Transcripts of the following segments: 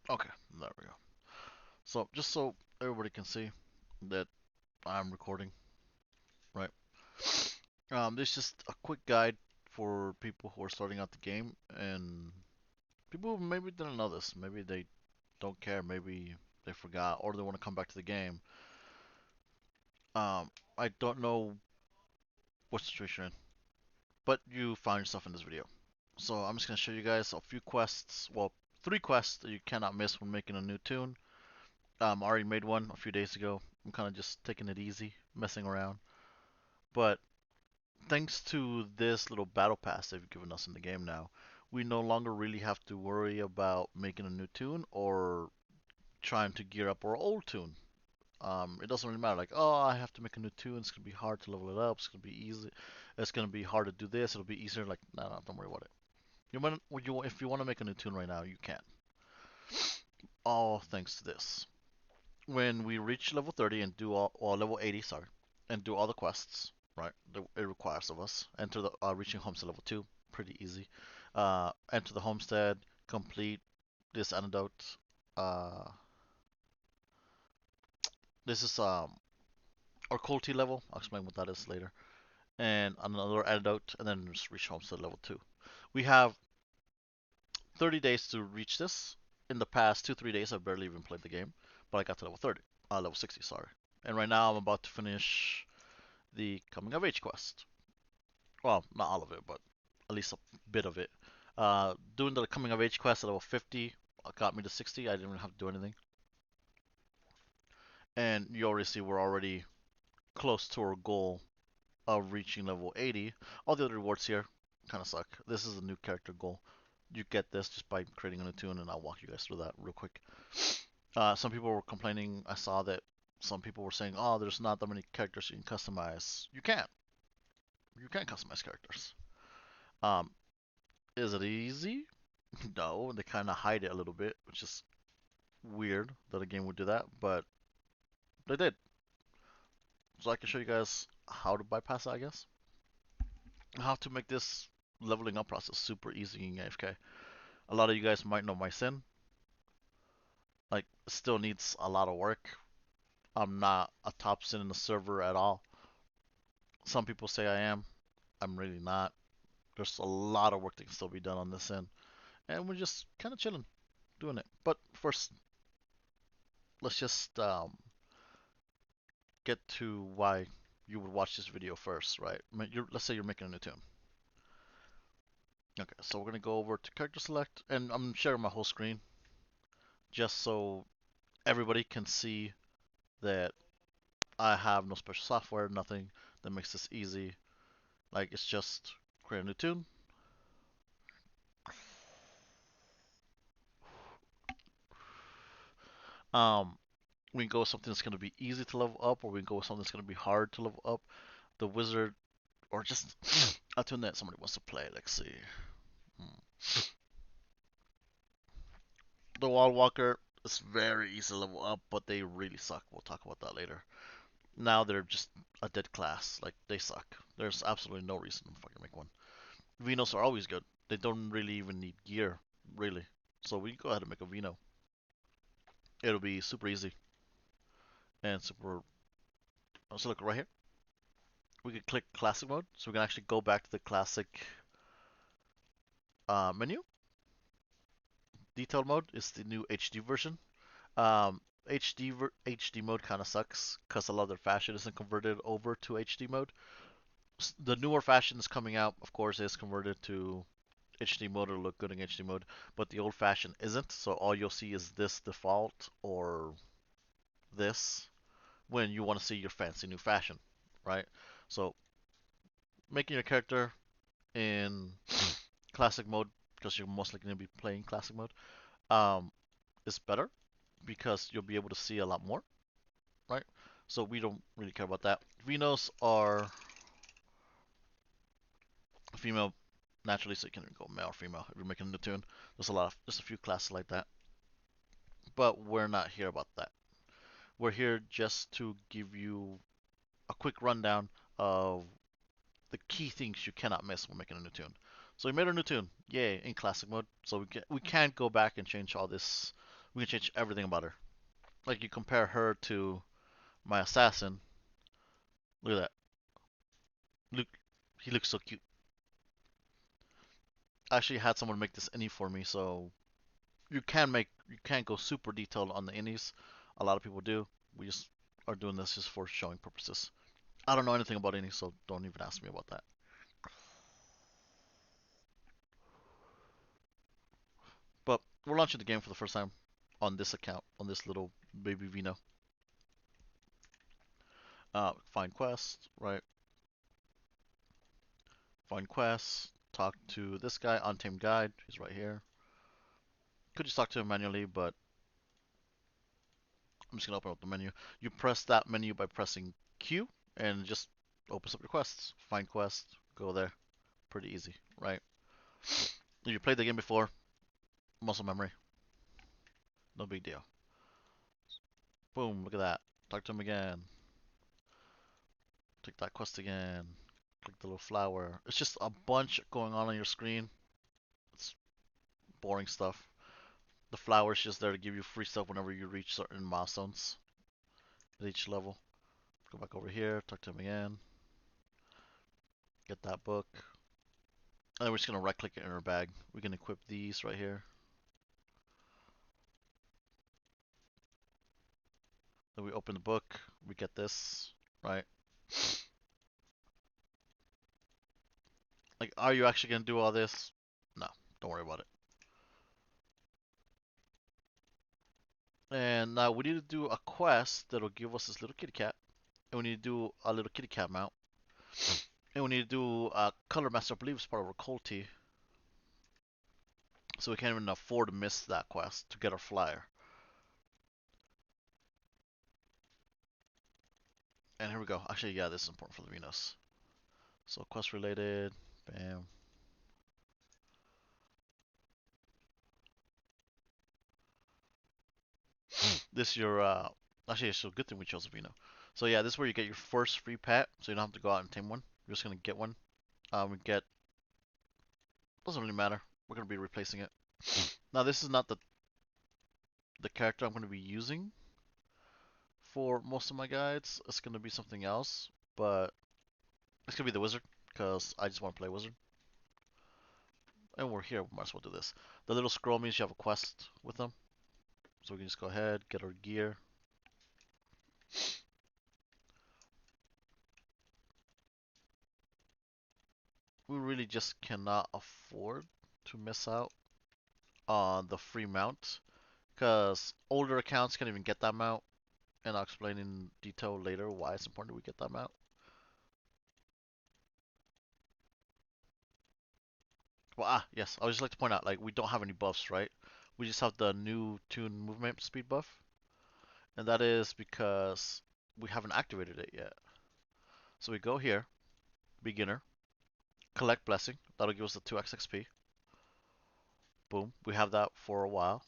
Okay, there we go. So just so everybody can see that I'm recording, right? This is just a quick guide for people who are starting out the game and people who maybe didn't know this. Maybe they don't care. Maybe they forgot or they want to come back to the game. I don't know what situation you're in, but you found yourself in this video. So I'm just gonna show you guys a few quests. Well, three quests that you cannot miss when making a new tune. I already made one a few days ago. I'm kind of just taking it easy, messing around. But thanks to this little battle pass they've given us in the game now, we no longer really have to worry about making a new tune or trying to gear up our old tune. It doesn't really matter. Like, oh, I have to make a new tune. It's gonna be hard to level it up. It's gonna be easy. It's gonna be hard to do this. It'll be easier. Like, no, no, don't worry about it. If you want to make a new tune right now, you can. All thanks to this. When we reach level 30 and do all, or level 80, sorry, and do all the quests, right, that it requires of us, enter the reaching homestead level 2, pretty easy. Enter the homestead, complete this antidote. Uh, this is our culty level. I'll explain what that is later. And another antidote, and then just reach homestead level 2. We have 30 days to reach this. In the past 2-3 days, I've barely even played the game, but I got to level 30, level 60, sorry. And right now, I'm about to finish the coming of age quest. Well, not all of it, but at least a bit of it. Doing the coming of age quest at level 50 got me to 60. I didn't even have to do anything. And you already see we're already close to our goal of reaching level 80. All the other rewards here kind of suck. This is a new character goal. You get this just by creating a new tune, and I'll walk you guys through that real quick. Some people were complaining. I saw that some people were saying, "Oh, there's not that many characters you can customize." You can't. You can't customize characters. Um, is it easy? No, they kind of hide it a little bit, which is weird that a game would do that, but they did. So I can show you guys how to bypass it, I guess. How to make this leveling up process super easy in AFK. A lot of you guys might know my sin. Like, still needs a lot of work. I'm not a top sin in the server at all. Some people say I am. I'm really not. There's a lot of work that can still be done on this end. And we're just kind of chilling, doing it. But first, let's just get to why you would watch this video first, right? Let's say you're making a new tune. Okay, so we're gonna go over to character select, and I'm sharing my whole screen just so everybody can see that I have no special software, nothing that makes this easy. Like it's just create a new tune. Um, we can go with something that's gonna be easy to level up, or we can go with something that's gonna be hard to level up. The wizard, or just a tune that somebody wants to play. Let's see. Hmm. The Wall Walker is very easy to level up, but they really suck. We'll talk about that later. Now they're just a dead class. Like they suck. There's absolutely no reason to fucking make one. Venos are always good. They don't really even need gear, really. So we can go ahead and make a Veno. It'll be super easy and super. So look right here. We can click classic mode, so we can actually go back to the classic menu. Detailed mode is the new HD version. HD mode kind of sucks because a lot of their fashion isn't converted over to HD mode. The newer fashions coming out, of course, is converted to HD mode or look good in HD mode, but the old fashion isn't. So all you'll see is this default or this when you want to see your fancy new fashion, right? So making your character in classic mode because you're mostly going to be playing classic mode um, is better because you'll be able to see a lot more, right? So we don't really care about that. Venos are female naturally, so you can go male or female if you're making a tune. There's a few classes like that, but we're not here about that. We're here just to give you a quick rundown of the key things you cannot miss when making a new tune. So we made a new tune, yay, in classic mode. So we can't go back and change all this We can change everything about her. Like you compare her to my assassin. Look at that. Look, he looks so cute. I actually had someone make this innie for me, so you can go super detailed on the innies. A lot of people do. We just are doing this just for showing purposes. I don't know anything about innies, so don't even ask me about that. But we're launching the game for the first time on this account, on this little baby Vino. Find quest, right? Find quest. Talk to this guy, Untamed Guide. He's right here. Could just talk to him manually, but I'm just gonna open up the menu. You press that menu by pressing Q, and it just opens up your quests. Find quest, go there. Pretty easy, right? If you played the game before, muscle memory, no big deal. Boom, look at that. Talk to him again. Take that quest again. Click the little flower. It's just a bunch going on your screen. It's boring stuff. The flower's just there to give you free stuff whenever you reach certain milestones at each level. Go back over here, talk to him again. Get that book. And then we're just gonna right click it in our bag. We can equip these right here. Then we open the book, we get this, right? Like, are you actually gonna do all this? No, don't worry about it. And now we need to do a quest that'll give us this little kitty cat. And we need to do a little kitty cat mount. And we need to do a color master, I believe it's part of our culti. So we can't even afford to miss that quest to get our flyer. And here we go. Actually, yeah, this is important for the Venus. So quest related, bam. This is your actually it's a good thing we chose Vino. So yeah, this is where you get your first free pet, so you don't have to go out and tame one. You're just gonna get one. We get doesn't really matter. We're gonna be replacing it. Now this is not the character I'm gonna be using for most of my guides. It's gonna be something else, but it's gonna be the wizard because I just want to play wizard. And we're here, we might as well do this. The little scroll means you have a quest with them, so we can just go ahead, get our gear. We really just cannot afford to miss out on the free mount because older accounts can't even get that mount, and I'll explain in detail later why it's important we get that mount. Well, yes, I would just like to point out, like, we don't have any buffs, right? We just have the new tune movement speed buff, and that is because we haven't activated it yet. So we go here, beginner, collect blessing, that'll give us the 2x XP. Boom, we have that for a while.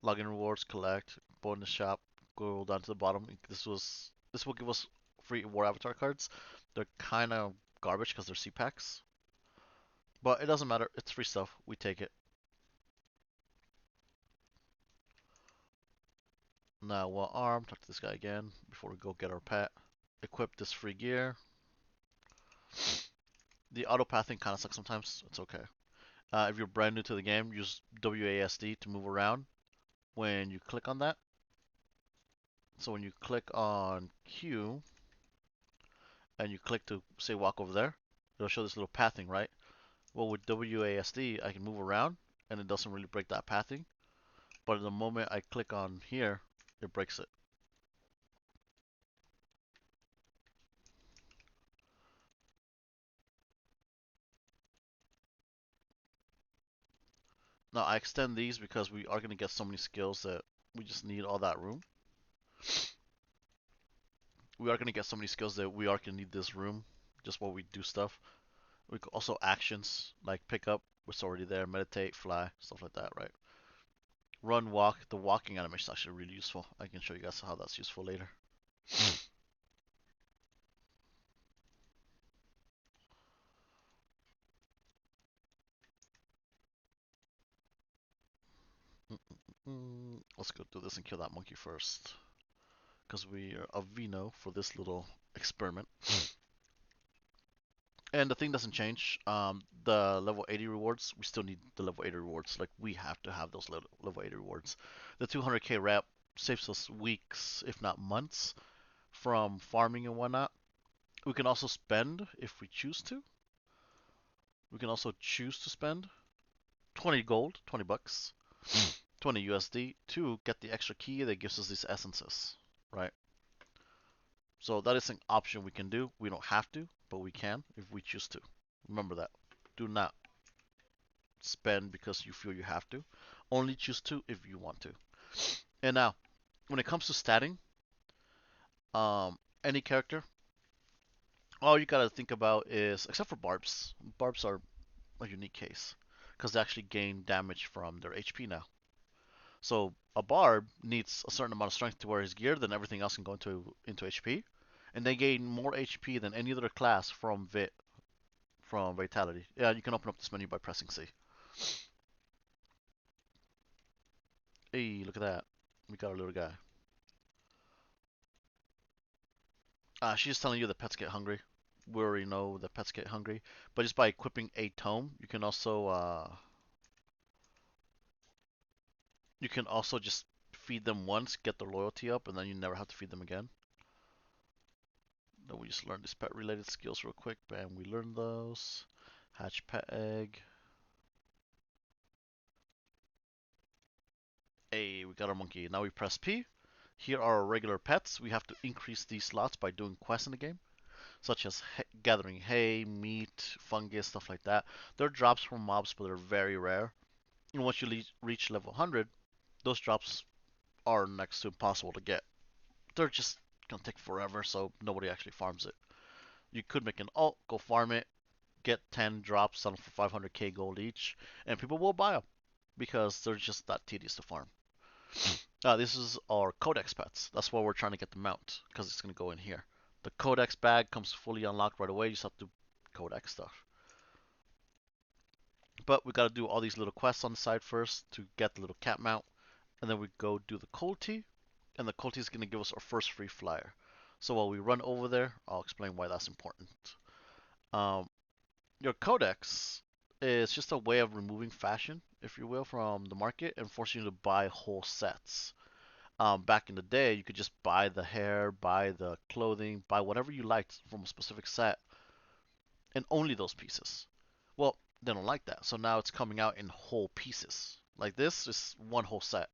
Login rewards, collect, bonus shop, go down to the bottom. This will give us free war avatar cards. They're kind of garbage because they're C-packs, but it doesn't matter. It's free stuff. We take it. Now we'll arm. Talk to this guy again before we go get our pet. Equip this free gear. The auto pathing kind of sucks sometimes. It's okay. If you're brand new to the game, use WASD to move around when you click on that. So when you click on Q and you click to say walk over there, it'll show this little pathing, right? Well, with WASD, I can move around and it doesn't really break that pathing. But the moment I click on here, it breaks it. Now I extend these because we are going to get so many skills that we just need all that room. We are going to get so many skills that we are going to need this room just while we do stuff. We could also actions like pick up, it's already there, meditate, fly, stuff like that, right? Run, walk. The walking animation is actually really useful. I can show you guys how that's useful later. let's go do this and kill that monkey first. Because we are a Vino for this little experiment. And the thing doesn't change. The level 80 rewards, we still need the level 80 rewards. Like, we have to have those level 80 rewards. The 200k rep saves us weeks, if not months, from farming and whatnot. We can also spend if we choose to. We can also choose to spend 20 gold, 20 bucks, 20 USD to get the extra key that gives us these essences, right? So that is an option we can do. We don't have to, but we can if we choose to. Remember that. Do not spend because you feel you have to. Only choose to if you want to. And now, when it comes to statting, any character, all you gotta think about is, except for barbs, barbs are a unique case because they actually gain damage from their HP now. So a barb needs a certain amount of strength to wear his gear, then everything else can go into HP, and they gain more HP than any other class from Vitality. Yeah, you can open up this menu by pressing C. Hey, look at that. We got our little guy. She's just telling you that pets get hungry. We already know that pets get hungry, but just by equipping a tome, you can also just feed them once, get their loyalty up, and then you never have to feed them again. Then we just learn these pet related skills real quick. Bam, we learned those. Hatch pet egg. Hey, we got our monkey. Now we press P. Here are our regular pets. We have to increase these slots by doing quests in the game, such as gathering hay, meat, fungus, stuff like that. They're drops from mobs, but they're very rare. And once you reach level 100, those drops are next to impossible to get. They're just gonna take forever, so nobody actually farms it. You could make an alt, go farm it, get 10 drops, sell them for 500k gold each, and people will buy them because they're just that tedious to farm. This is our codex pets. That's why we're trying to get the mount because it's gonna go in here. The codex bag comes fully unlocked right away. You just have to do codex stuff. But we gotta do all these little quests on the side first to get the little cat mount, and then we go do the Colty, and the Colty is gonna give us our first free flyer. So while we run over there, I'll explain why that's important. Um, your codex is just a way of removing fashion, if you will, from the market and forcing you to buy whole sets. Back in the day, you could just buy the hair, buy the clothing, buy whatever you liked from a specific set, and only those pieces. Well, they don't like that, so now it's coming out in whole pieces. Like this is one whole set,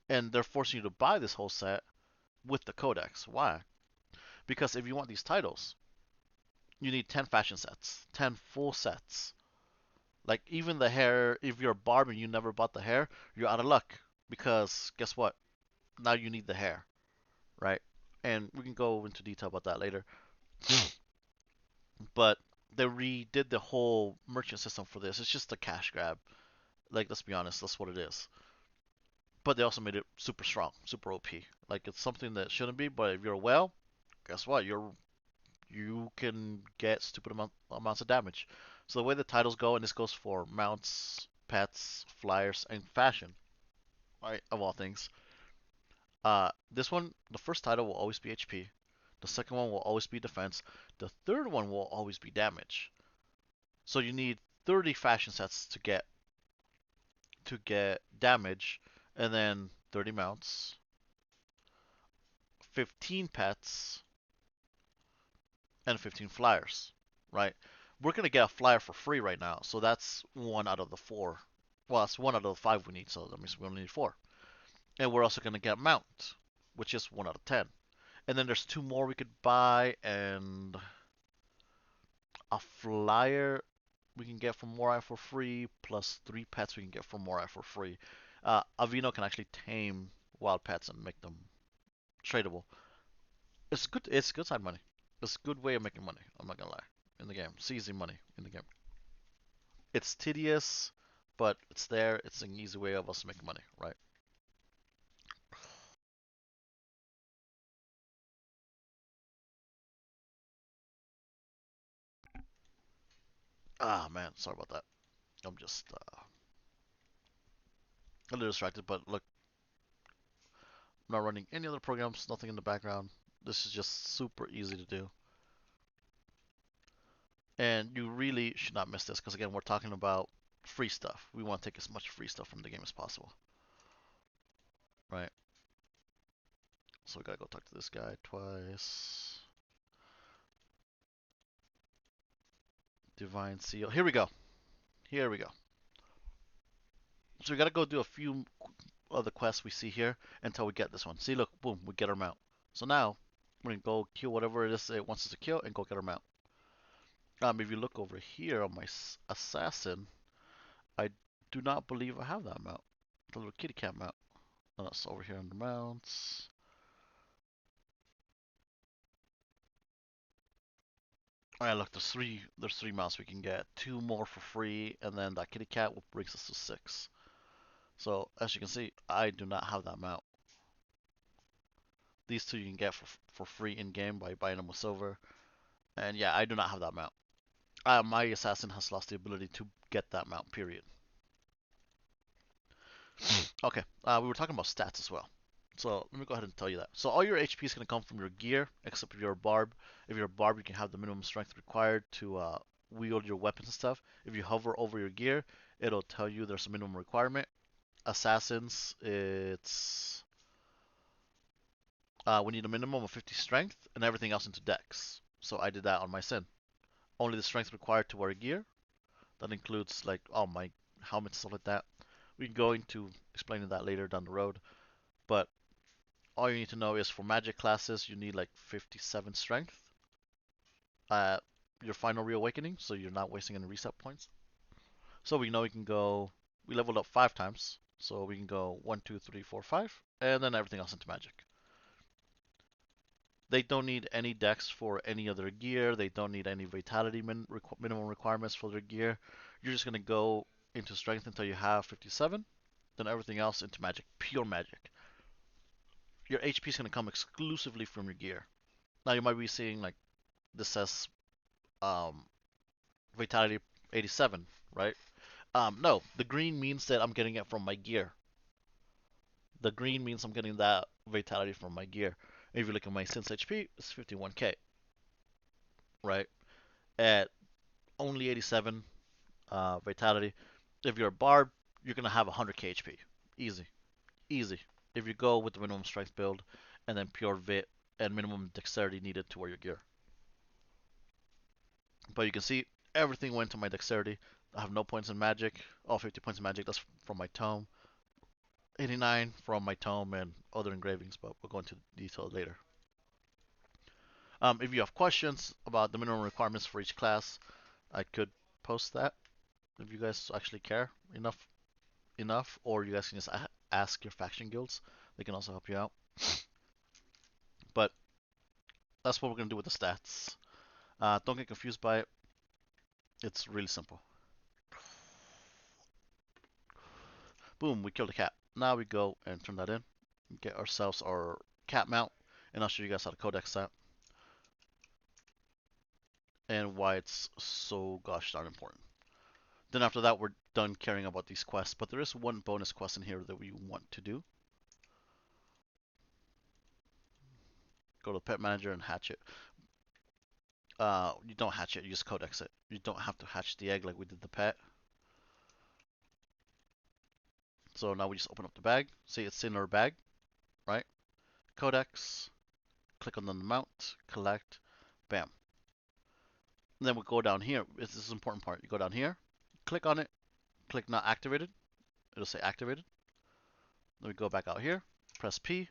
and they're forcing you to buy this whole set with the codex. Why? Because if you want these titles, you need 10 fashion sets, 10 full sets. Like even the hair, if you're a barber and you never bought the hair, you're out of luck because guess what? Now you need the hair, right? And we can go into detail about that later. But they redid the whole merchant system for this. It's just a cash grab. Like let's be honest, that's what it is. But they also made it super strong, super OP. Like it's something that shouldn't be, but if you're a whale, guess what? You can get stupid amounts of damage. So the way the titles go, and this goes for mounts, pets, flyers, and fashion, right? Of all things. This one, the first title will always be HP. The second one will always be defense. The third one will always be damage. So you need 30 fashion sets to get damage, and then 30 mounts, 15 pets, and 15 flyers, right? We're gonna get a flyer for free right now, so that's one out of the four. Well, that's one out of the five we need, so that means we only need four. And we're also gonna get a mount, which is 1 out of 10. And then there's two more we could buy, and a flyer we can get from Morai for free, plus 3 pets we can get from Morai for free. Avino can actually tame wild pets and make them tradable. It's good. It's good side money. It's a good way of making money. I'm not gonna lie. In the game, it's easy money in the game. It's tedious, but it's there. It's an easy way of us making money, right? Ah man, sorry about that. I'm just a little distracted, but look, I'm not running any other programs, nothing in the background. This is just super easy to do. And you really should not miss this because again, we're talking about free stuff. We want to take as much free stuff from the game as possible, right? So we gotta go talk to this guy twice. Divine Seal. Here we go. Here we go. So we gotta go do a few of the quests we see here until we get this one. See, look, boom, we get our mount. So now we're gonna go kill whatever it is it wants us to kill and go get our mount. If you look over here on my assassin, I do not believe I have that mount. The little kitty cat mount. No, that's over here on the mounts. Alright, look, there's three mounts we can get. Two more for free, and then that kitty cat will brings us to 6. So as you can see, I do not have that mount. These two you can get for free in game by buying them with silver. And yeah, I do not have that mount. My assassin has lost the ability to get that mount, period. Okay, we were talking about stats as well. So let me go ahead and tell you that. So all your HP is going to come from your gear, except if you're a barb. If you're a barb, you can have the minimum strength required to wield your weapons and stuff. If you hover over your gear, it'll tell you there's a minimum requirement. Assassins, it's we need a minimum of 50 strength and everything else into dex. So I did that on my Sin. Only the strength required to wear gear. That includes like all my helmets and stuff like that. We can go into explaining that later down the road. But all you need to know is for magic classes, you need like 57 strength at your final reawakening, so you're not wasting any reset points. So we know we can go, we leveled up 5 times, so we can go 1, 2, 3, 4, 5, and then everything else into magic. They don't need any dex for any other gear. They don't need any vitality minimum requirements for their gear. You're just going to go into strength until you have 57, then everything else into magic, pure magic. Your HP is going to come exclusively from your gear. Now you might be seeing like this says um, vitality 87, right? No, the green means that I'm getting it from my gear. The green means I'm getting that vitality from my gear. And if you look at my Sin's HP, it's 51k, right? At only 87 vitality. If you're a barb, you're gonna have 100k HP, easy, easy. If you go with the minimum strength build, and then pure vit and minimum dexterity needed to wear your gear. But you can see everything went to my dexterity. I have no points in magic. Oh, 50 points in magic. That's from my tome. 89 from my tome and other engravings, but we'll go into detail later. If you have questions about the minimum requirements for each class, I could post that if you guys actually care enough, or you guys can just ask your faction guilds. They can also help you out. But that's what we're gonna do with the stats. Don't get confused by it. It's really simple. Boom, we killed a cat. Now we go and turn that in, get ourselves our cat mount, and I'll show you guys how to codex that and why it's so gosh darn important. Then after that, we're done caring about these quests, but there is one bonus quest in here that we want to do. Go to the pet manager and hatch it. You don't hatch it, you just codex it. You don't have to hatch the egg like we did the pet. So now we just open up the bag. See, it's in our bag, right? Codex, click on the mount, collect, bam. And then we go down here. This is the important part. You go down here, click on it, click not activated. It'll say activated. Then we go back out here, press P,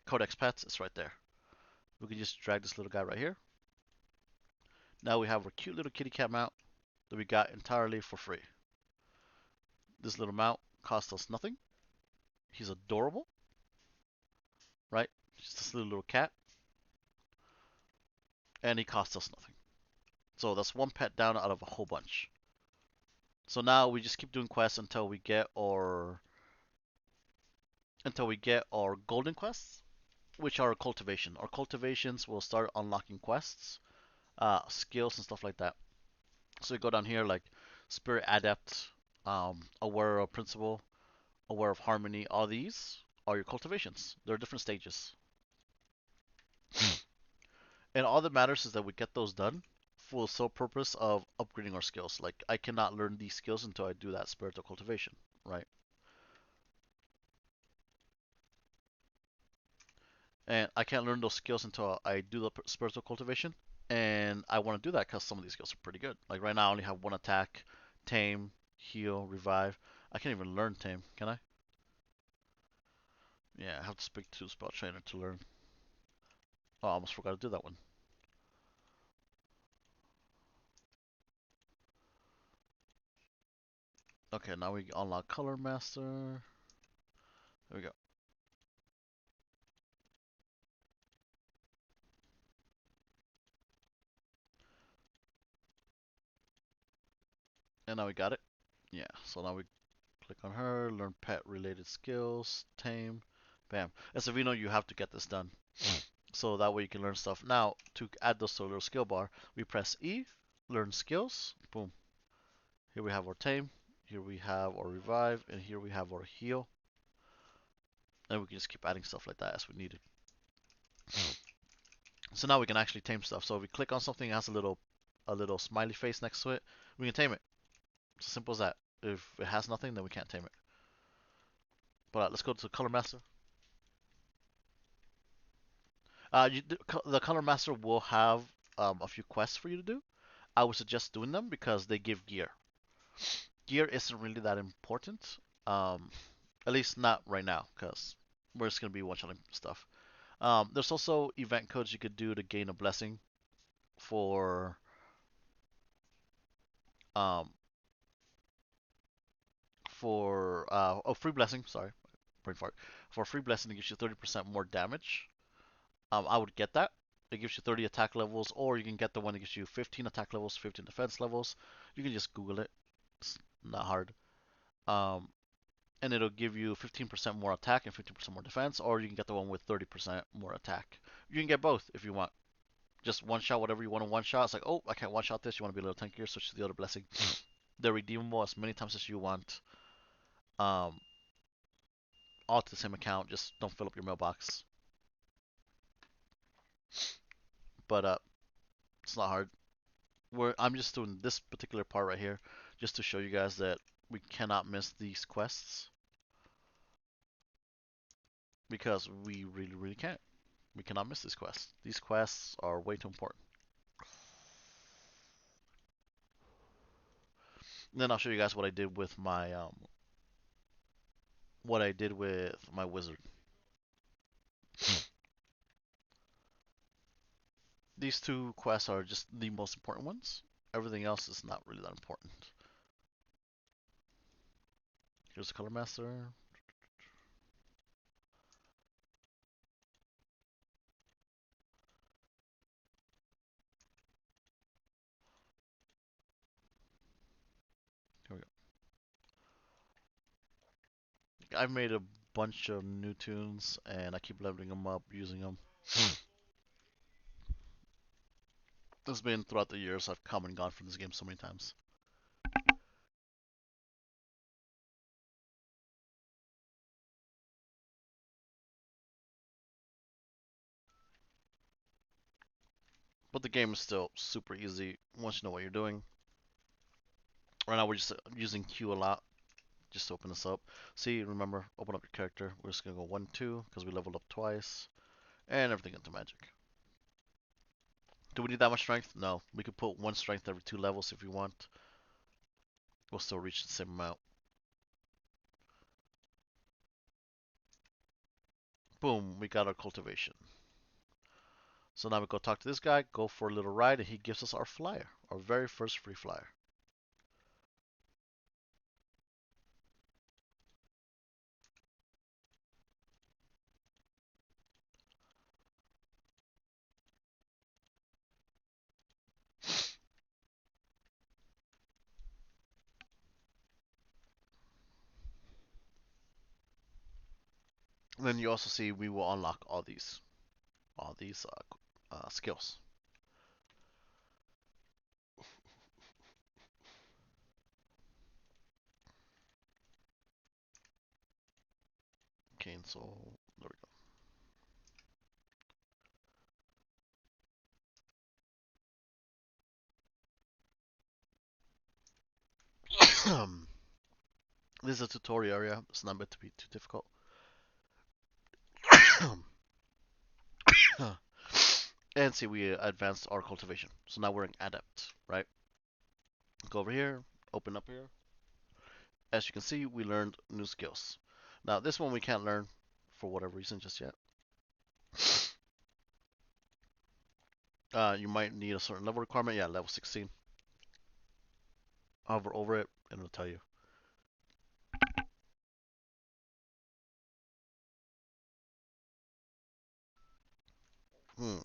Codex Pets, it's right there. We can just drag this little guy right here. Now we have our cute little kitty cat mount that we got entirely for free. This little mount cost us nothing. He's adorable, right? Just this little cat. And he costs us nothing. So that's one pet down out of a whole bunch. So now we just keep doing quests until we get our golden quests, which are cultivation. Our cultivations will start unlocking quests, skills and stuff like that. So you go down here like Spirit Adept, Aware of Principle, Aware of Harmony, all these are your cultivations. There are different stages. And all that matters is that we get those done for the sole purpose of upgrading our skills. Like, I cannot learn these skills until I do that spiritual cultivation, right? And I can't learn those skills until I do the spiritual cultivation. And I want to do that because some of these skills are pretty good. Like right now, I only have one attack, tame, heal, revive. I can't even learn tame, can I? Yeah, I have to speak to the spell trainer to learn. Oh, I almost forgot to do that one. Okay, now we unlock Color Master. There we go. And now we got it. Yeah, so now we click on her, learn pet related skills, tame, bam. As a Vino, you have to get this done. So that way you can learn stuff. Now, to add those to a little skill bar, we press E, learn skills, boom. Here we have our tame, here we have our revive, and here we have our heal. And we can just keep adding stuff like that as we need it. So now we can actually tame stuff. So if we click on something that has a little smiley face next to it, we can tame it. It's as simple as that. If it has nothing, then we can't tame it. But let's go to Color Master. The Color Master will have a few quests for you to do. I would suggest doing them because they give gear. Gear isn't really that important, um, at least not right now, because we're just gonna be one-shotting stuff. There's also event codes you could do to gain a blessing for um, free blessing. Sorry, brain fart. For a free blessing, it gives you 30% more damage. I would get that. It gives you 30 attack levels, or you can get the one that gives you 15 attack levels, 15 defense levels. You can just Google it. It's not hard. Um, and it'll give you 15% more attack and 15% more defense, or you can get the one with 30% more attack. You can get both if you want. Just one shot whatever you want to one shot. It's like, oh, I can't one shot this. You want to be a little tankier, switch to the other blessing. They're redeemable as many times as you want. Um, all to the same account. Just don't fill up your mailbox. But it's not hard. I'm just doing this particular part right here just to show you guys that we cannot miss these quests because we really, really can't. We cannot miss these quests. These quests are way too important. And then I'll show you guys what I did with my wizard. These two quests are just the most important ones. Everything else is not really that important. Here's the color master. Here we go. I've made a bunch of new tunes and I keep leveling them up using them. This has been throughout the years. I've come and gone from this game so many times. But the game is still super easy once you know what you're doing. Right now we're just using Q a lot just to open this up. See, remember, open up your character. We're just gonna go 1, 2 because we leveled up twice, and everything into magic. Do we need that much strength? No. We could put 1 strength every 2 levels if we want. We'll still reach the same amount. Boom, we got our cultivation. So now we go talk to this guy, go for a little ride, and he gives us our flyer, our very first free flyer. And then you also see we will unlock all these skills. arcane, so there we go. This is a tutorial area. It's not meant to be too difficult. And see, we advanced our cultivation. So now we're an adept, right? Go over here, open up here. As you can see, we learned new skills. Now, this one we can't learn for whatever reason just yet. You might need a certain level requirement. Yeah, level 16. Hover over it, and it'll tell you. Hmm.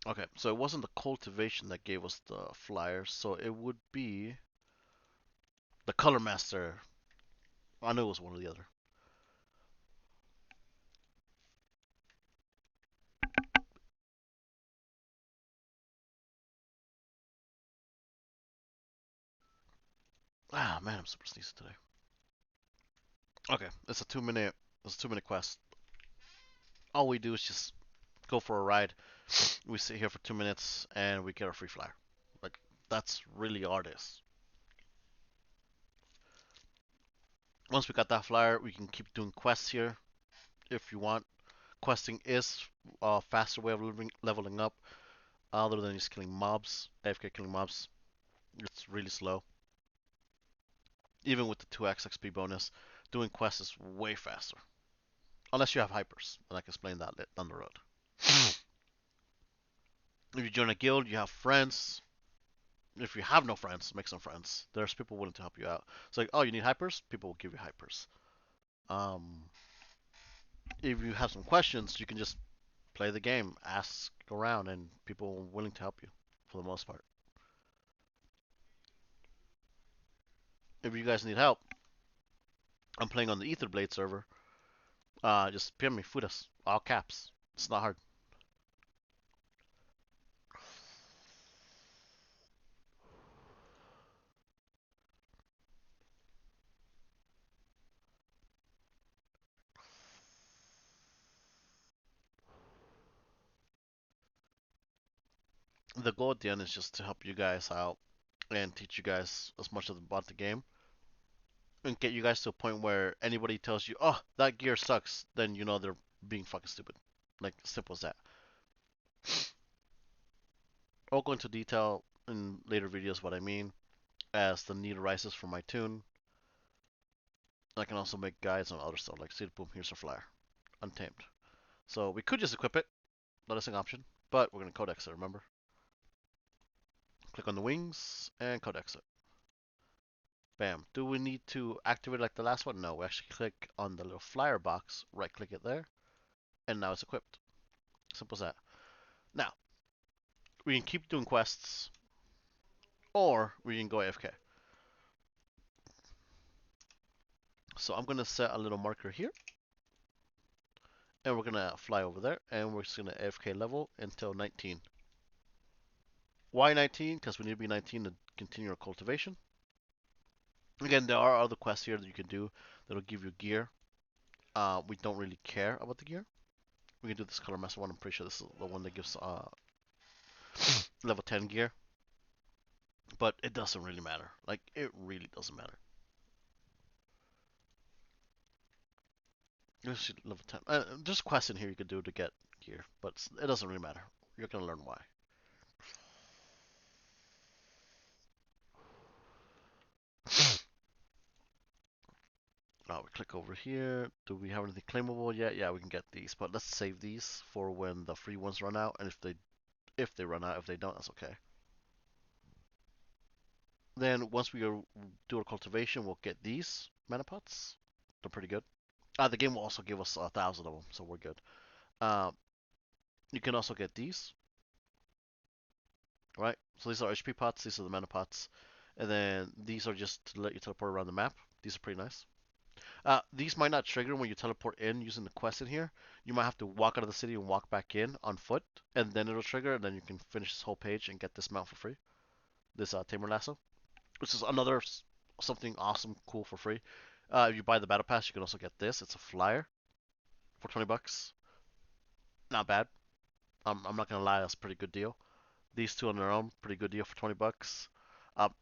Okay, so it wasn't the cultivation that gave us the flyer, so it would be the color master. I knew it was one or the other. Ah, man, I'm super sneezy today. Okay, it's a 2 minute quest. All we do is just go for a ride. We sit here for 2 minutes and we get a free flyer. Like, that's really artist. Once we got that flyer, we can keep doing quests here if you want. Questing is a faster way of leveling up, other than just killing mobs. AFK killing mobs, it's really slow. Even with the 2x XP bonus, doing quests is way faster. Unless you have hypers, and I can explain that down the road. If you join a guild, you have friends. If you have no friends, make some friends. There's people willing to help you out. It's like, oh, you need hypers? People will give you hypers. Um, if you have some questions, you can just play the game, ask around, and people are willing to help you for the most part. If you guys need help, I'm playing on the Etherblade server. Just PM me, Fudas, all caps. It's not hard. The goal at the end is just to help you guys out and teach you guys as much about the game and get you guys to a point where anybody tells you, "Oh, that gear sucks," then you know they're being fucking stupid. Like simple as that. I'll go into detail in later videos what I mean as the need arises for my tune. I can also make guides on other stuff like, see, boom, here's a flyer, untamed. So we could just equip it, not a option, but we're gonna codex it. Remember, click on the wings and codex it. Bam. Do we need to activate like the last one? No, we actually click on the little flyer box, right click it there, and now it's equipped. Simple as that. Now, we can keep doing quests, or we can go AFK. So I'm gonna set a little marker here, and we're gonna fly over there, and we're just gonna AFK level until 19. Why 19? Because we need to be 19 to continue our cultivation. Again, there are other quests here that you can do that'll give you gear. We don't really care about the gear. We can do this color master one. I'm pretty sure this is the one that gives level 10 gear. But it doesn't really matter. Like, it really doesn't matter. Let's see, level 10. There's quests in here you could do to get gear, but it doesn't really matter. You're gonna learn why. Now we click over here. Do we have anything claimable yet? Yeah, we can get these, but let's save these for when the free ones run out. And if they run out, if they don't, that's okay. Then once we do our cultivation, we'll get these mana pots. They're pretty good. The game will also give us 1,000 of them, so we're good. Um, you can also get these, right? So these are HP pots. These are the mana pots, and then these are just to let you teleport around the map. These are pretty nice. These might not trigger when you teleport in using the quest in here. You might have to walk out of the city and walk back in on foot, and then it'll trigger, and then you can finish this whole page and get this mount for free. This Tamer Lasso, which is another something awesome, cool for free. If you buy the battle pass, you can also get this. It's a flyer. for 20 bucks. Not bad. I'm not gonna lie, that's a pretty good deal. These two on their own, pretty good deal for 20 bucks.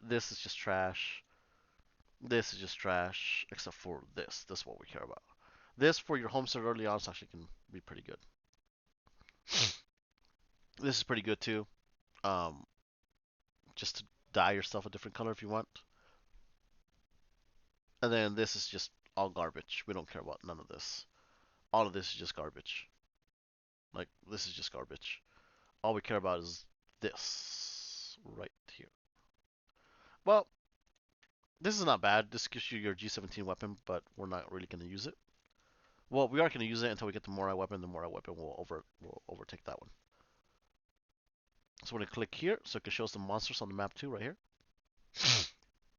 This is just trash. This is just trash, except for this. This is what we care about. This for your homestead early on actually can be pretty good. This is pretty good too. Um, just to dye yourself a different color if you want. And then this is just all garbage. We don't care about none of this. All of this is just garbage. Like, this is just garbage. All we care about is this right here. Well, this is not bad. This gives you your G17 weapon, but we're not really going to use it. Well, we are going to use it until we get the Morai weapon. The Morai weapon will overtake that one. So we're going to click here so it can show us the monsters on the map too, right here.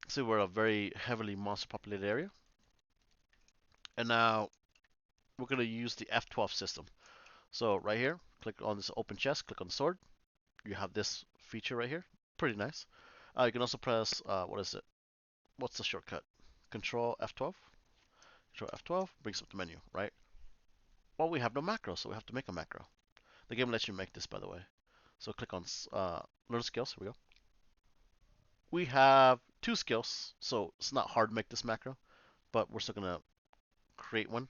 See, we're a very heavily monster populated area. And now we're going to use the F12 system. So right here, click on this open chest, click on the sword. You have this feature right here. Pretty nice. You can also press, what is it? What's the shortcut? Control F12. Control F12 brings up the menu, right? Well, we have no macro, so we have to make a macro. The game lets you make this, by the way. So click on learn skills. Here we go. We have two skills, so it's not hard to make this macro, but we're still gonna create one.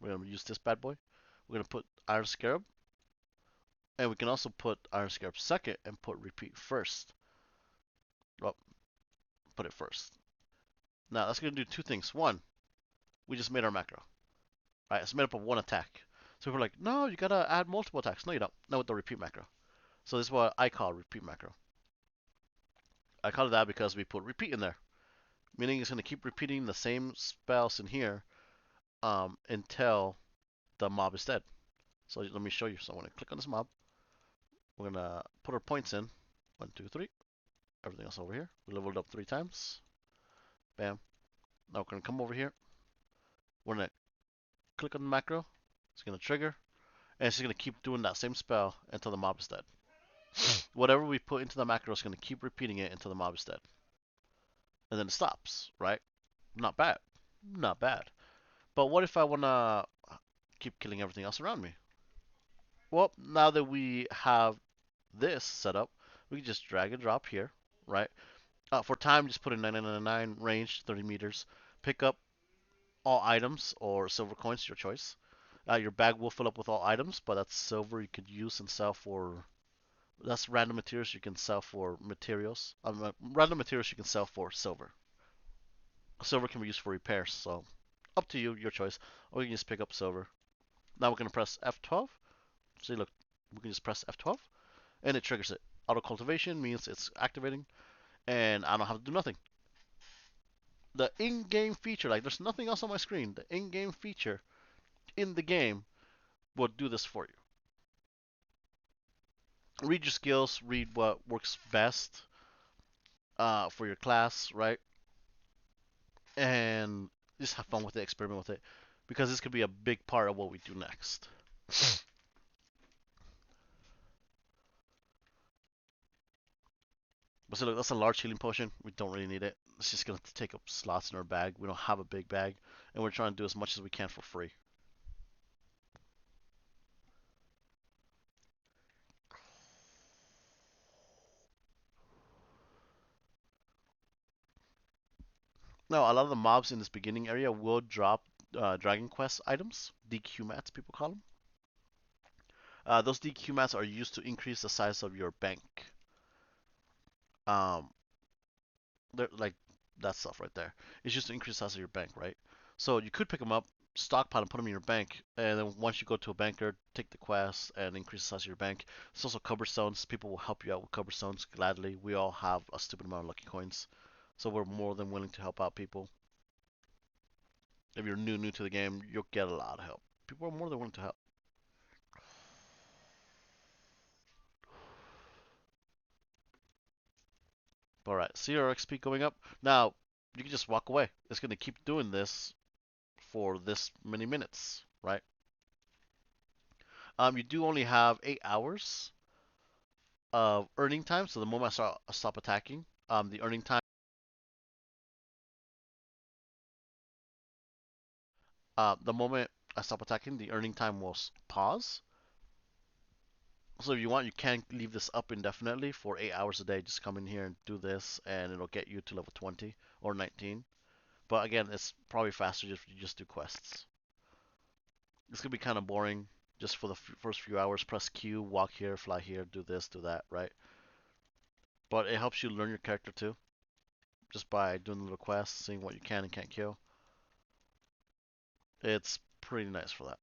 We're gonna use this bad boy. We're gonna put Iron Scarab, and we can also put Iron Scarab second and put repeat first. Well, put it first. Now that's gonna do two things. One, we just made our macro. Right, it's made up of one attack. So we're like, no, you gotta add multiple attacks. No, you don't. Not with the repeat macro. So this is what I call repeat macro. I call it that because we put repeat in there, meaning it's gonna keep repeating the same spells in here until the mob is dead. So let me show you. So I'm gonna click on this mob. We're gonna put our points in. 1, 2, 3. Everything else over here. We leveled up 3 times. Bam. Now we're gonna come over here. We're gonna click on the macro. It's gonna trigger, and it's gonna keep doing that same spell until the mob is dead. Whatever we put into the macro is gonna keep repeating it until the mob is dead, and then it stops. Right? Not bad. Not bad. But what if I wanna keep killing everything else around me? Well, now that we have this set up, we can just drag and drop here, right? For time, just put in 999 range, 30 meters. Pick up all items or silver coins, your choice. Your bag will fill up with all items, but that's silver you could use and sell for. That's random materials you can sell for materials. Random materials you can sell for silver. Silver can be used for repairs, so up to you, your choice. Or you can just pick up silver. Now we're gonna press F12. See, look, we can just press F12, and it triggers it. Auto cultivation means it's activating, and I don't have to do nothing. The in-game feature, like there's nothing else on my screen. The in-game feature in the game will do this for you. Read your skills, read what works best for your class, right? And just have fun with it, experiment with it, because this could be a big part of what we do next. But so look, that's a large healing potion. We don't really need it. It's just gonna take up slots in our bag. We don't have a big bag, and we're trying to do as much as we can for free. Now, a lot of the mobs in this beginning area will drop Dragon Quest items, DQ mats, people call them. Those DQ mats are used to increase the size of your bank. Um, they're like that stuff right there. It's just to increase the size of your bank, right? So you could pick them up, stockpile and put them in your bank, and then once you go to a banker, take the quest and increase the size of your bank. There's also cobblestones. People will help you out with cobblestones gladly. We all have a stupid amount of lucky coins, so we're more than willing to help out people. If you're new to the game, you'll get a lot of help. People are more than willing to help. All right, see our XP going up. Now you can just walk away. It's gonna keep doing this for this many minutes, right? You do only have 8 hours of earning time. So the moment I stop attacking, the earning time, the moment I stop attacking, the earning time will pause. So if you want, you can leave this up indefinitely for 8 hours a day. Just come in here and do this, and it'll get you to level 20 or 19. But again, it's probably faster if you just do quests. It's gonna be kind of boring just for the first few hours. Press Q, walk here, fly here, do this, do that, right? But it helps you learn your character too, just by doing the little quests, seeing what you can and can't kill. It's pretty nice for that.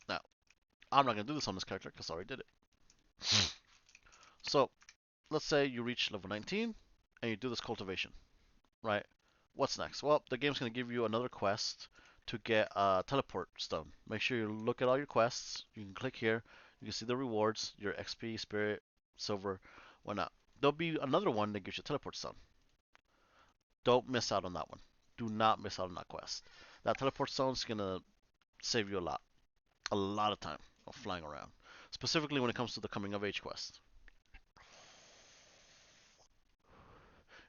Now, I'm not gonna do this on this character because I already did it. So, let's say you reach level 19 and you do this cultivation, right? What's next? Well, the game's gonna give you another quest to get a teleport stone. Make sure you look at all your quests. You can click here. You can see the rewards, your XP, spirit, silver, whatnot. There'll be another one that gives you a teleport stone. Don't miss out on that one. Do not miss out on that quest. That teleport stone is gonna save you a lot of time of flying around. Specifically when it comes to the coming of age quest.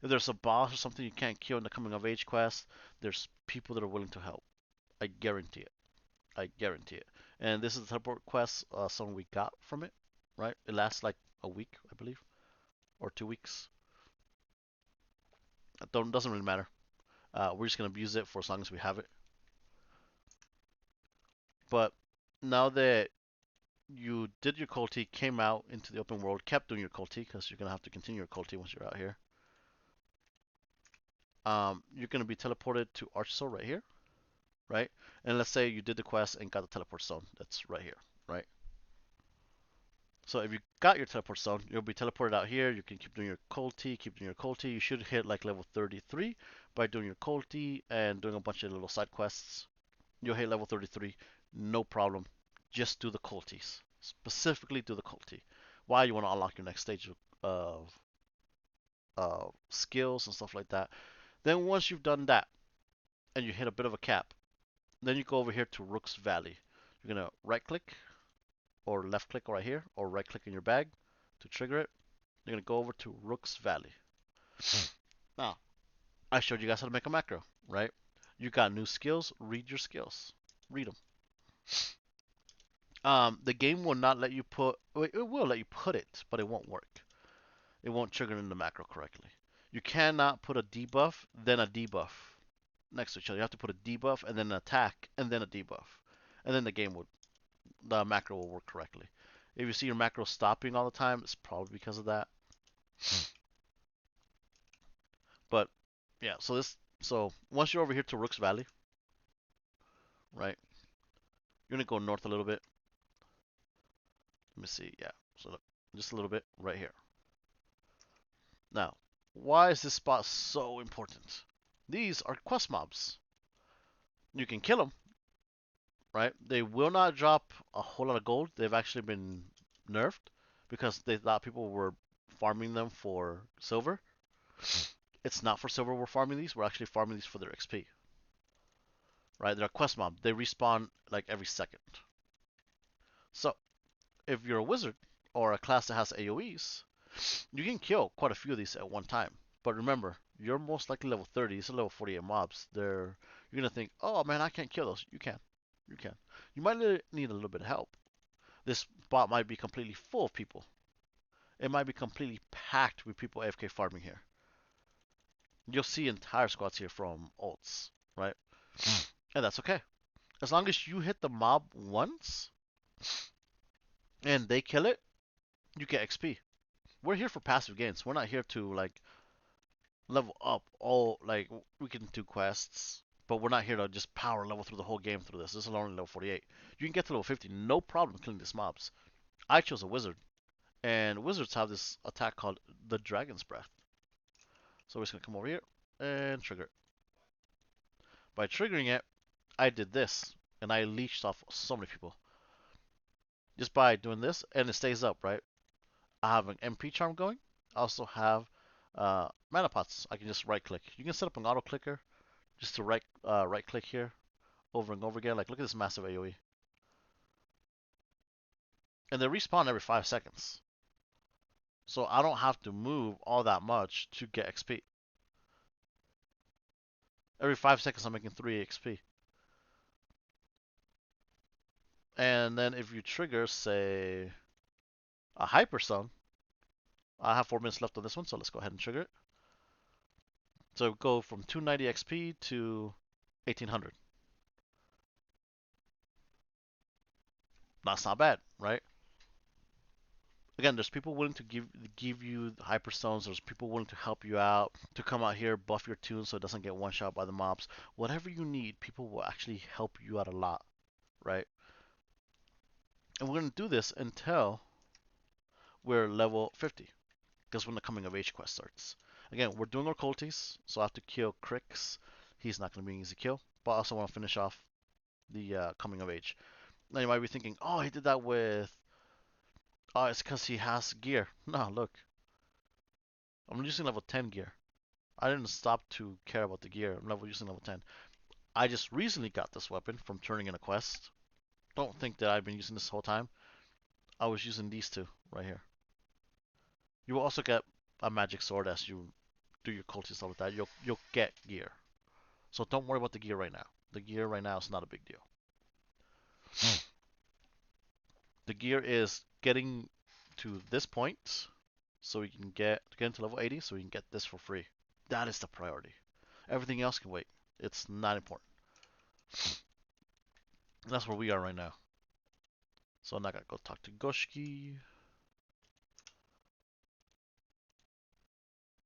If there's a boss or something you can't kill in the coming of age quest, there's people that are willing to help. I guarantee it. I guarantee it. And this is the teleport quest, something we got from it, right? It lasts like a week, I believe, or 2 weeks. Doesn't really matter. We're just gonna abuse it for as long as we have it. But now that you did your culti, came out into the open world, kept doing your culti, because you're gonna have to continue your culti once you're out here. You're gonna be teleported to Archsol right here, right? And let's say you did the quest and got the teleport stone. That's right here, right? So if you got your teleport stone, you'll be teleported out here. You can keep doing your culti, keep doing your culti. You should hit like level 33 by doing your culti and doing a bunch of little side quests. You'll hit level 33, no problem. Just do the cultis. Specifically do the culti. Why you want to unlock your next stage of skills and stuff like that. Then once you've done that and you hit a bit of a cap, then you go over here to Rook's Valley. You're gonna right click or left click right here or right click in your bag to trigger it. You're gonna go over to Rook's Valley. Now, I showed you guys how to make a macro, right? You got new skills, read your skills. Read them. The game will not let you put, it will let you put it, but it won't work. It won't trigger in the macro correctly. You cannot put a debuff, then a debuff next to each other. You have to put a debuff and then an attack and then a debuff. And then the macro will work correctly. If you see your macro stopping all the time, it's probably because of that. But yeah, so once you're over here to Rook's Valley, right? You're gonna go north a little bit. Let me see, yeah. So look, just a little bit right here. Now, why is this spot so important? These are quest mobs. You can kill them, right? They will not drop a whole lot of gold. They've actually been nerfed because they thought people were farming them for silver. It's not for silver we're farming these. We're actually farming these for their XP, right? They're a quest mob. They respawn like every second. So if you're a wizard or a class that has AoEs, you can kill quite a few of these at one time. But remember, you're most likely level 30. These are level 48 mobs. You're gonna think, oh man, I can't kill those. You can. You can. You might need a little bit of help. This bot might be completely full of people. It might be completely packed with people AFK farming here. You'll see entire squads here from ults, right? And that's okay. As long as you hit the mob once and they kill it, you get XP. We're here for passive gains. We're not here to like level up all like we can do quests, but we're not here to just power level through the whole game through this. This is only level 48. You can get to level 50, no problem killing these mobs. I chose a wizard, and wizards have this attack called the Dragon's Breath. So we're just gonna come over here and trigger it. By triggering it, I did this, and I leeched off so many people just by doing this, and it stays up, right? I have an MP charm going. I also have mana pots. I can just right click. You can set up an auto clicker just to right click here over and over again. Like look at this massive AoE. And they respawn every 5 seconds. So I don't have to move all that much to get XP. Every 5 seconds, I'm making 3 XP. And then if you trigger, say, a Hyperstone, I have 4 minutes left on this one, so let's go ahead and trigger it. So go from 290 XP to 1800. That's not bad, right? Again, there's people willing to give you hyperstones. There's people willing to help you out, to come out here, buff your tune so it doesn't get one shot by the mobs. Whatever you need, people will actually help you out a lot, right? And we're gonna do this until we're level 50, because when the coming of age quest starts. Again, we're doing our culties, so I have to kill Crix. He's not gonna be an easy kill, but I also want to finish off the coming of age. Now you might be thinking, oh, he did that with, oh, it's because he has gear. No, look, I'm using level 10 gear. I didn't stop to care about the gear. I'm using level 10. I just recently got this weapon from turning in a quest. Don't think that I've been using this whole time. I was using these two right here. You will also get a magic sword as you do your culty stuff with that. You'll get gear. So don't worry about the gear right now. The gear right now is not a big deal. The gear is getting to this point so we can get into level 80 so we can get this for free. That is the priority. Everything else can wait. It's not important. And that's where we are right now. So now I gotta go talk to Goshki.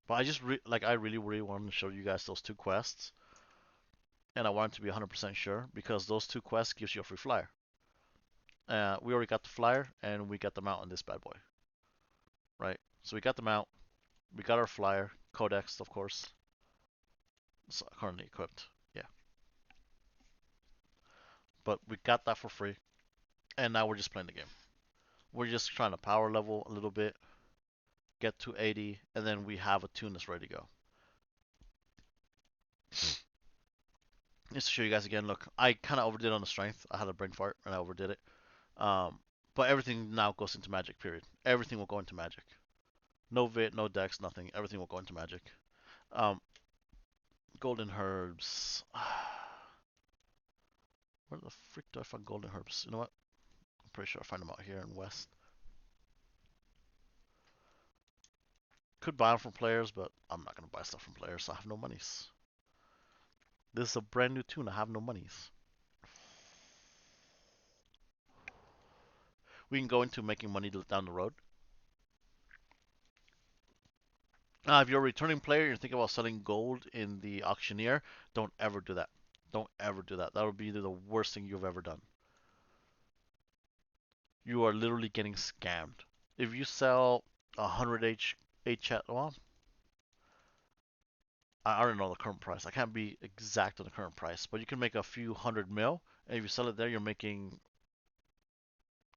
But I just I really wanted to show you guys those two quests, and I wanted to be 100% sure because those two quests gives you a free flyer. We already got the flyer and we got the mount on this bad boy, right? So we got the mount, we got our flyer, codex of course, it's currently equipped, yeah. But we got that for free, and now we're just playing the game. We're just trying to power level a little bit, get to 80, and then we have a tune that's ready to go. Just to show you guys again, look, I kind of overdid on the strength. I had a brain fart and I overdid it. But everything now goes into magic, period. Everything will go into magic. No vit, no dex, nothing. Everything will go into magic. Um, golden herbs. Where the frick do I find golden herbs? You know what? I'm pretty sure I find them out here in West. Could buy them from players, but I'm not gonna buy stuff from players, so I have no monies. This is a brand new tune. I have no monies. We can go into making money down the road. If you're a returning player and you're thinking about selling gold in the auctioneer, don't ever do that. Don't ever do that. That would be the worst thing you've ever done. You are literally getting scammed. If you sell 100 H, well, I don't know the current price. I can't be exact on the current price, but you can make a few hundred mil, and if you sell it there, you're making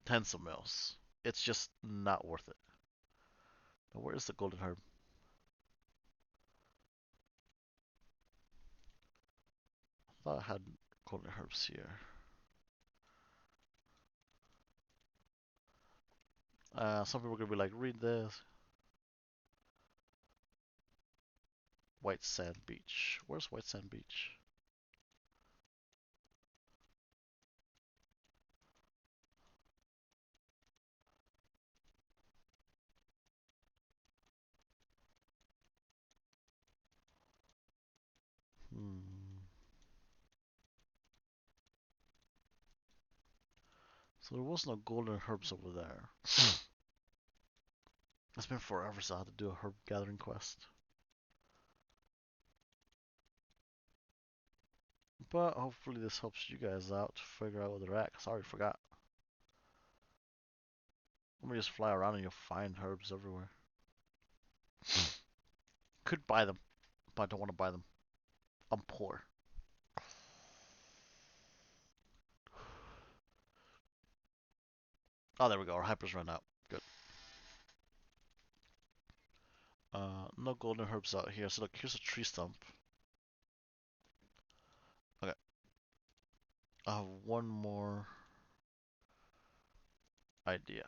tens of mils. It's just not worth it. Now, where is the golden herb? I thought I had golden herbs here. Some people are gonna be like, read this. White Sand Beach. Where's White Sand Beach? Hmm. So there was no golden herbs over there. It's been forever since I had to do a herb gathering quest. But hopefully this helps you guys out to figure out where they're at, because I already forgot. Let me just fly around and you'll find herbs everywhere. Could buy them, but I don't want to buy them. I'm poor. Oh, there we go. Our hyper's run out. Good. No golden herbs out here. So look, here's a tree stump. Okay. I have one more idea.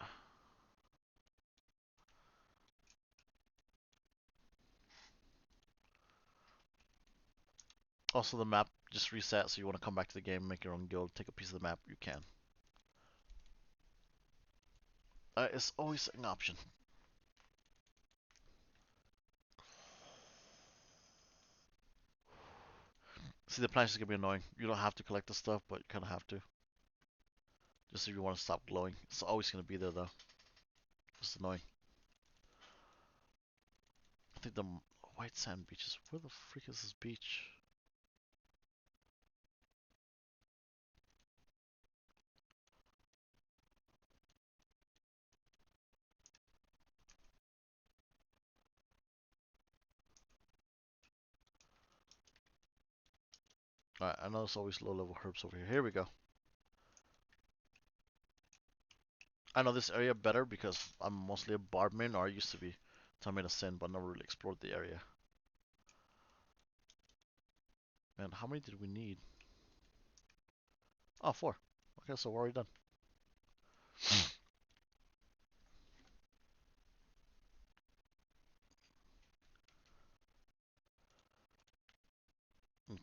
Also, the map just reset, so you want to come back to the game, make your own guild, take a piece of the map, you can. It's always an option. See, the planks is gonna be annoying. You don't have to collect the stuff, but you kind of have to. Just if you want to stop glowing. It's always gonna be there though. It's annoying. I think the white sand beaches. Where the freak is this beach? Alright, I know there's always low level herbs over here. Here we go. I know this area better because I'm mostly a barbman, or I used to be. So I made a sin, but never really explored the area. Man, how many did we need? Oh, 4. Okay, so we're already done.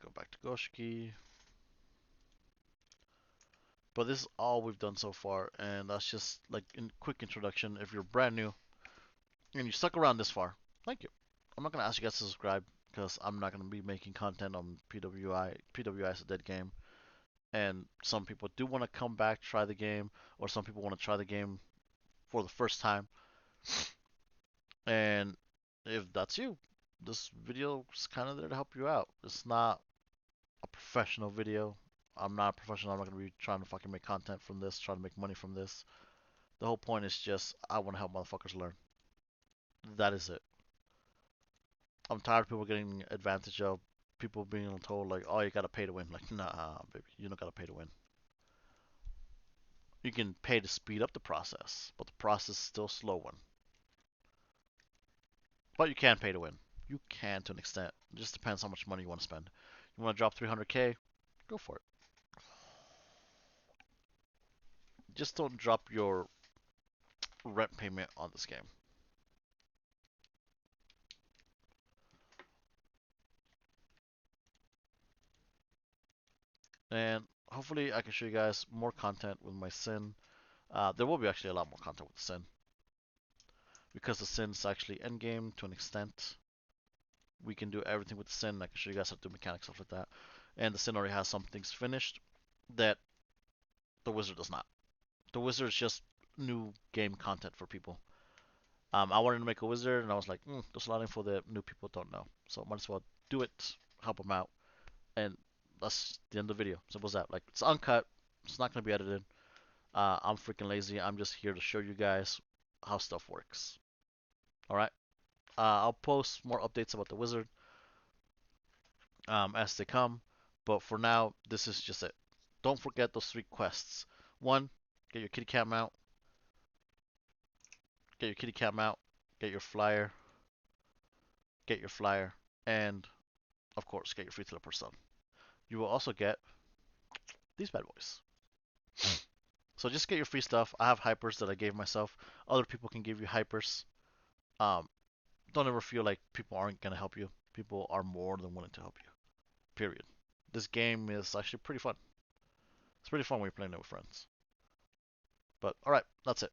Go back to Goshki. But this is all we've done so far, and that's just like a quick introduction. If you're brand new and you stuck around this far, thank you. I'm not gonna ask you guys to subscribe because I'm not gonna be making content on PWI. PWI is a dead game, and some people do want to come back, try the game, or some people want to try the game for the first time. And if that's you, this video is kind of there to help you out. It's not a professional video. I'm not a professional. I'm not gonna be trying to fucking make content from this, trying to make money from this. The whole point is just I want to help motherfuckers learn. That is it. I'm tired of people getting advantage of, people being told like, oh, you gotta pay to win. Like, nah, baby, you don't gotta pay to win. You can pay to speed up the process, but the process is still a slow one. But you can pay to win. You can to an extent. It just depends how much money you want to spend. You want to drop 300k? Go for it. Just don't drop your rent payment on this game. And hopefully I can show you guys more content with my Sin. There will be actually a lot more content with the Sin. Because the Sin's actually endgame to an extent. We can do everything with the Sin. I can show you guys how to do mechanics, stuff like that. And the Sin already has some things finished that the Wizard does not. The Wizard is just new game content for people. I wanted to make a Wizard, and I was like, there's a lot of info that new people don't know. So might as well do it, help them out. And that's the end of the video. Simple as that. Like, it's uncut. It's not going to be edited. I'm freaking lazy. I'm just here to show you guys how stuff works. Alright? I'll post more updates about the Wizard as they come. But for now, this is just it. Don't forget those 3 quests. 1, get your kitty cat mount. Get your kitty cat mount. Get your flyer. Get your flyer. And, of course, get your free teleport stone. You will also get these bad boys. So just get your free stuff. I have hypers that I gave myself. Other people can give you hypers. Um, don't ever feel like people aren't gonna help you. People are more than willing to help you. Period. This game is actually pretty fun. It's pretty fun when you're playing it with friends. But alright, that's it.